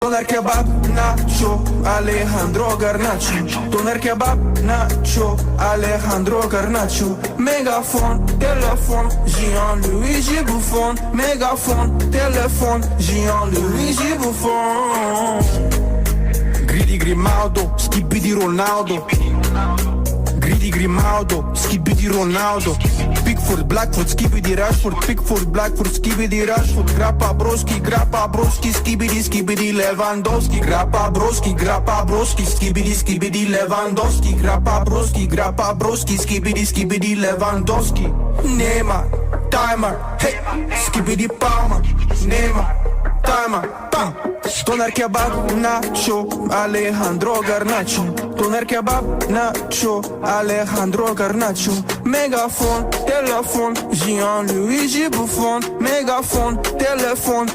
Doner kebab, Nacho, Alejandro Garnacho. Doner kebab, Nacho, Alejandro Garnacho. Mégaphone, téléphone, Jean-Louis Bouffon. Mégaphone, téléphone, Jean-Louis Bouffon. Gridi Grimaldo, Skibidi Ronaldo. Gridi Grimaldo, Skibidi Ronaldo. Pickford, Blackford, Skibidi Rashford. Pickford, Blackford, Skibidi Rashford. Grappa broski, Skibidi Lewandowski. Grappa broski, Skibidi Lewandowski. Grappa broski, Skibidi Lewandowski. Neymar, timer, hey, Skibidi Palmer. Neymar, timer, bam. Doner kebab, Nacho, Alejandro Garnacho. Doner kebab, Nacho, Alejandro Garnacho. Mégaphone, téléphone, Jean-Louis Bouffon. Mégaphone, téléphone,